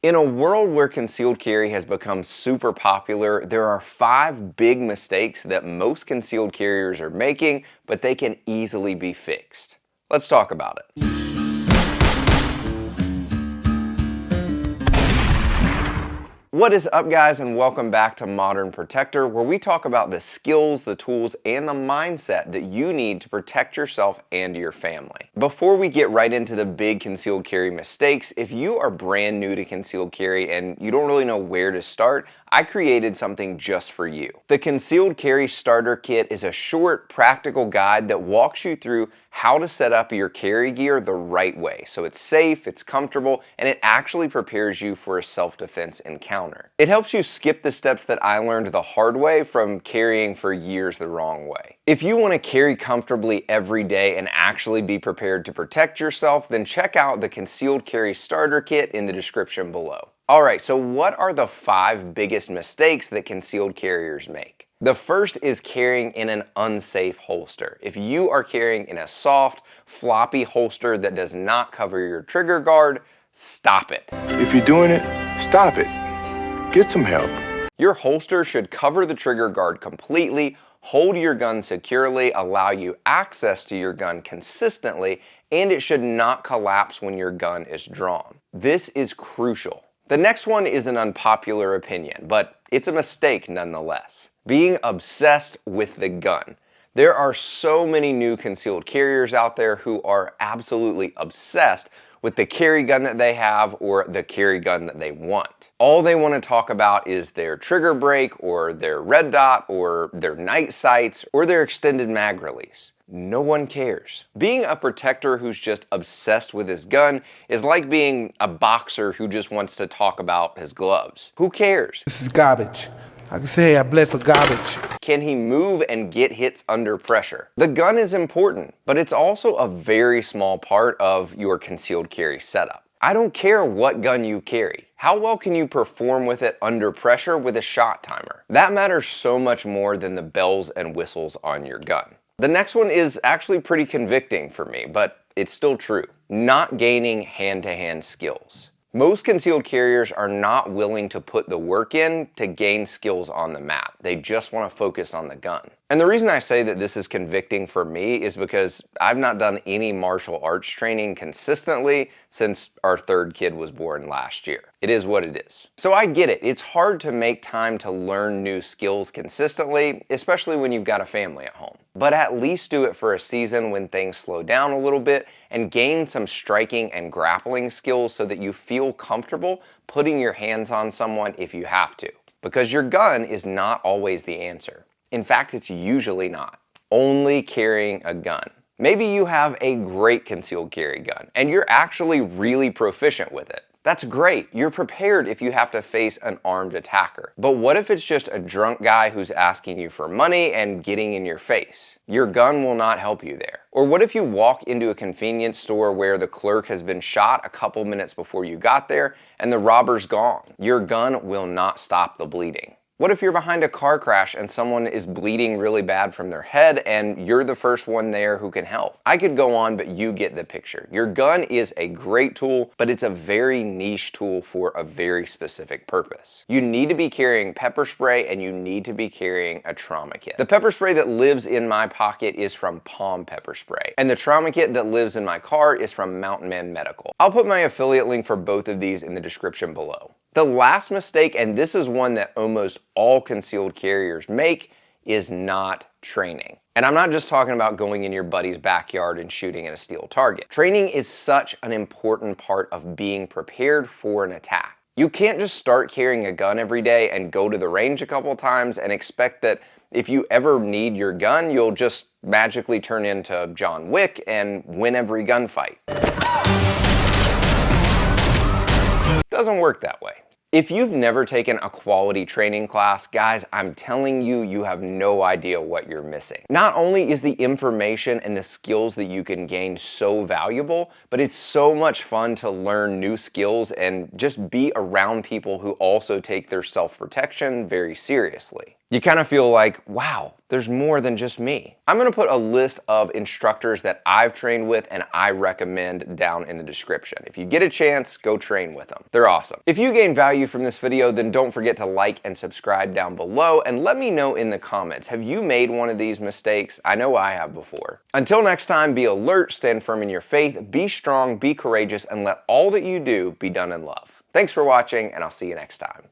In a world where concealed carry has become super popular, there are 5 big mistakes that most concealed carriers are making, but they can easily be fixed. Let's talk about it. What is up, guys, and welcome back to Modern Protector, where we talk about the skills, the tools, and the mindset that you need to protect yourself and your family. Before we get right into the big concealed carry mistakes, if you are brand new to concealed carry and you don't really know where to start, I created something just for you. The Concealed Carry Starter Kit is a short, practical guide that walks you through how to set up your carry gear the right way. So it's safe, it's comfortable, and it actually prepares you for a self-defense encounter. It helps you skip the steps that I learned the hard way from carrying for years the wrong way. If you want to carry comfortably every day and actually be prepared to protect yourself, then check out the Concealed Carry Starter Kit in the description below. Alright, so what are the 5 biggest mistakes that concealed carriers make? The first is carrying in an unsafe holster. If you are carrying in a soft, floppy holster that does not cover your trigger guard, stop it. If you're doing it, stop it. Get some help. Your holster should cover the trigger guard completely, hold your gun securely, allow you access to your gun consistently, and it should not collapse when your gun is drawn. This is crucial. The next one is an unpopular opinion, but it's a mistake nonetheless. Being obsessed with the gun. There are so many new concealed carriers out there who are absolutely obsessed with the carry gun that they have or the carry gun that they want. All they want to talk about is their trigger break or their red dot or their night sights or their extended mag release. No one cares. Being a protector who's just obsessed with his gun is like being a boxer who just wants to talk about his gloves. Who cares? This is garbage. I can say I bled for garbage. Can he move and get hits under pressure? The gun is important, but it's also a very small part of your concealed carry setup. I don't care what gun you carry. How well can you perform with it under pressure with a shot timer? That matters so much more than the bells and whistles on your gun. The next one is actually pretty convicting for me, but it's still true. Not gaining hand-to-hand skills. Most concealed carriers are not willing to put the work in to gain skills on the map. They just want to focus on the gun. And the reason I say that this is convicting for me is because I've not done any martial arts training consistently since our 3rd kid was born last year. It is what it is. So I get it. It's hard to make time to learn new skills consistently, especially when you've got a family at home. But at least do it for a season when things slow down a little bit and gain some striking and grappling skills so that you feel comfortable putting your hands on someone if you have to. Because your gun is not always the answer. In fact, it's usually not. Only carrying a gun. Maybe you have a great concealed carry gun and you're actually really proficient with it. That's great. You're prepared if you have to face an armed attacker. But what if it's just a drunk guy who's asking you for money and getting in your face? Your gun will not help you there. Or what if you walk into a convenience store where the clerk has been shot a couple minutes before you got there and the robber's gone? Your gun will not stop the bleeding. What if you're behind a car crash and someone is bleeding really bad from their head and you're the first one there who can help? I could go on, but you get the picture. Your gun is a great tool, but it's a very niche tool for a very specific purpose. You need to be carrying pepper spray and you need to be carrying a trauma kit. The pepper spray that lives in my pocket is from POM Pepper Spray, and the trauma kit that lives in my car is from Mountain Man Medical. I'll put my affiliate link for both of these in the description below. The last mistake, and this is one that almost all concealed carriers make, is not training. And I'm not just talking about going in your buddy's backyard and shooting at a steel target. Training is such an important part of being prepared for an attack. You can't just start carrying a gun every day and go to the range a couple times and expect that if you ever need your gun, you'll just magically turn into John Wick and win every gunfight. Doesn't work that way. If you've never taken a quality training class, guys, I'm telling you, you have no idea what you're missing. Not only is the information and the skills that you can gain so valuable, but it's so much fun to learn new skills and just be around people who also take their self-protection very seriously. You kind of feel like, wow, there's more than just me. I'm gonna put a list of instructors that I've trained with and I recommend down in the description. If you get a chance, go train with them. They're awesome. If you gain value from this video, then don't forget to like and subscribe down below and let me know in the comments, have you made one of these mistakes? I know I have before. Until next time, be alert, stand firm in your faith, be strong, be courageous, and let all that you do be done in love. Thanks for watching, and I'll see you next time.